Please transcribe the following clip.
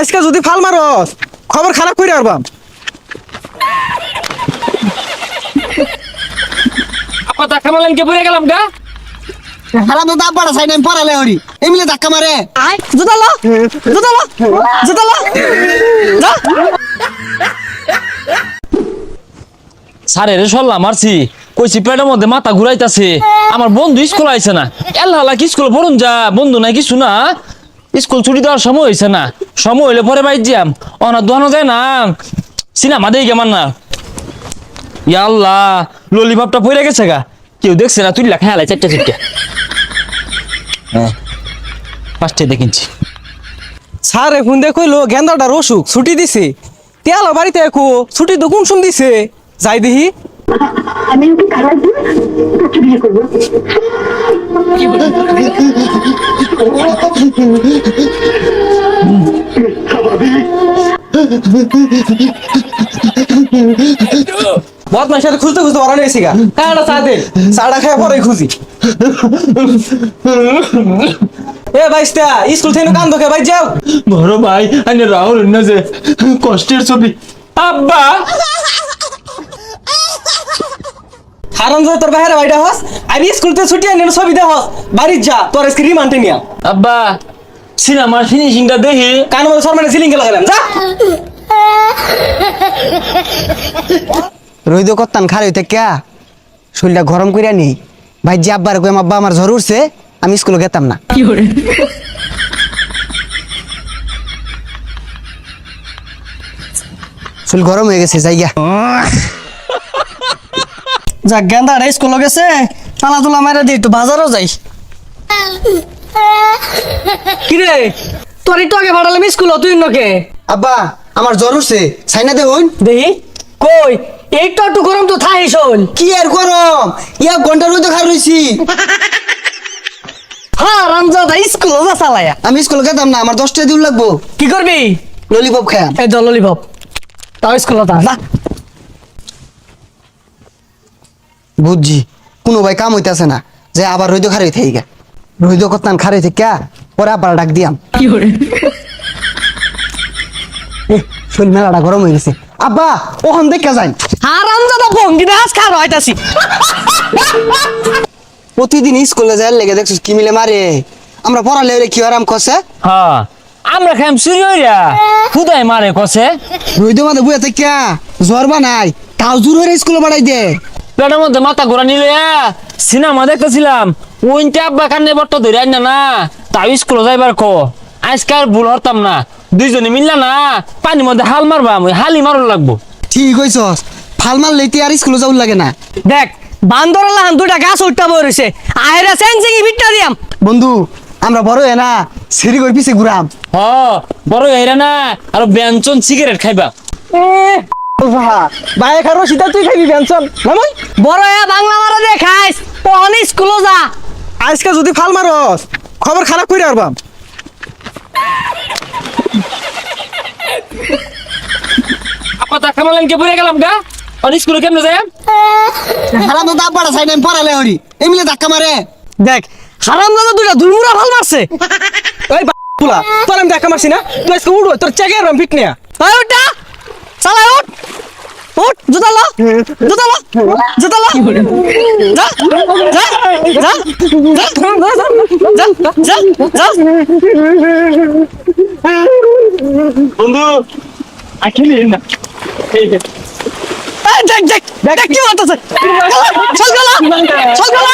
আজকে যদি ফাল মারস খবর খারাপ করে আরবাম। আপা ধাক্কা মারলেন কে পড়ে গেলাম গা। হারাম তো দাব বাড়া সাইড আমি পড়ালে হরি এমনি ধাক্কা মারে। আয় জুতালো জুতালো জুতালো যা। সারে রে সল্লা মারছি কইছি পেটের মধ্যে মাথা ঘুরাইতাছে। আমার বন্ধু স্কুল আইছে না, এল্লা কি স্কুল পড়ুন যা বন্ধু নাই কিছু না। স্কুল ছুটি দেওয়ার সময় হয়েছে না, সময় হইলে পরে বাইর যাম। অনার দোকানো যায় না, সিনেমা দেই কেমন না। ইয়া আল্লাহ ললিপপটা পড়ে গেছে গা, কেউ দেখছে না, তুই লেখা হেলাই চারটে চারটে। হ্যাঁ পাঁচটায় দেখিনছি। স্যার এখন দেখইলো গেন্দাটার অসুখ ছুটি দিছে। তেল বাড়িতে একো ছুটি তো কোন শুন দিছে, যাই দেখি। আমি ওকে খারাপ দিই তোকে বিয়ে করবো। বদমাইশ সাথে খুঁজতে খুঁজতে ওরা নিয়েছি গা। কাটা চা দে, চাটা খায় পরে খুঁজি। এ বাইস্তা স্কুল থেকে কান ধোকে ভাই যাও। বড় ভাই আনে রাহুল না যে কষ্টের ছবি। আব্বা হারাম যায় তোর বাইরে বাইটা হস আর স্কুল থেকে ছুটি আনে ছবি দে হস বাড়ি যা তোর স্ক্রিন আনতে নিয়া। আব্বা সিনেমার ফিনিশিংটা দেখি। কান মধ্যে সরমানে সিলিং কে লাগালাম যা। রইদ করতাম খার হইতে কে শরীরটা গরম করিয়া নেই ভাই যে আব্বার কই আব্বা আমার জ্বর উঠছে আমি স্কুলে গেতাম না। শরীর গরম হয়ে গেছে জায়গা। যাক গেন্দা স্কুল গেছে, খেলাধুলা মারা দিয়ে একটু বাজারও যাই। কিরে তোর একটু আগে ভাড়ালাম স্কুল, তুই নকে। আব্বা আমার জ্বর উঠছে সাইনা দেখুন। দেখি কই একটু একটু গরম তো থাই শোন। কি আর গরম ইয়া ঘন্টা রইদ খার রইছি। হ্যাঁ রামজাদা স্কুল যা চালায়া। আমি স্কুলে গেতাম না, আমার 10টা দিন লাগবো। কি করবি? ললিপপ খায়াম। এই দল ললিপপ তাও স্কুল যা। বুঝছি কোনো ভাই কাম হইতাছে না যে আবার রইদ খার হইতে গা রইদ করতাম খার হইতে কে পরে আবার ডাক দিয়াম। শরীর মেলাটা গরম হয়ে গেছে। আব্বা ওখান দেখে যাই। হ্যাঁ রামজাদা ভঙ্গি না আজ খার হইতাছি। প্রতিদিন স্কুলে যাই লেগে দেখছিস কি মিলে মারে। আমরা পড়ালে কি আরাম করছে। হ্যাঁ আমরা খাইম চুরি হইয়া খুদাই মারে কসে। রইদ মাঝে বুয়ে থেকে জ্বর বানাই তাও জোর হয়ে স্কুলে বাড়াই দে। পেটের মধ্যে মাথা ঘোরা নিলে সিনেমা দেখতেছিলাম, ওইটা আব্বা কান্নে বট্ট ধরে আইনা না, তাও স্কুলে যাইবার কো। আজকে আর ভুল হরতাম না, দুইজনে মিললা না পানির মধ্যে হাল মারবা, আমি হালি মারুন লাগবো। ঠিক হইছস, ফাল মারলে আর স্কুলে যাওয়ার লাগে না। দেখ বান্দরলা হান দুইটা গাছ উঠটা বই রইছে, আহেরা সেনসিং বিটটা দিয়াম। বন্ধু আমরা বড় হয়ে না সিঁড়ি করে পিছে ঘুরাম। হ বড় হইরা না আর ব্যঞ্জন সিগারেট খাইবা। ভাই খারো সিধা তুই খাইবি বেনছন নামই বড় বাংলা মারা দে খাইস পহনি স্কুলে যা। আজকে যদি ফাল মারস খবর খারাপ করে আরবাম। আপা ধাক্কা মারলেন কে পড়ে গেলাম গা। আর স্কুলে কেমনে যায়? হারাম তো দাব বাড়া সাইড আমি পড়ালে হরি এমনি ধাক্কা মারে। দেখ হারাম দাদা দুইটা দুলমুরা ভাল মারছে। ওই বাপুলা তোর আমি দেখা মারছি না, তুই আজকে উড়ো তোর চেকে আরবাম পিট নিয়া। ওই উঠটা চালা উঠ উঠ জুতালো জুতালো জুতালো যা যা যা যা যা যা। বন্ধু আখিলি না এই দেখ দেখ দেখ কি হতাছে। চল গলা চল গলা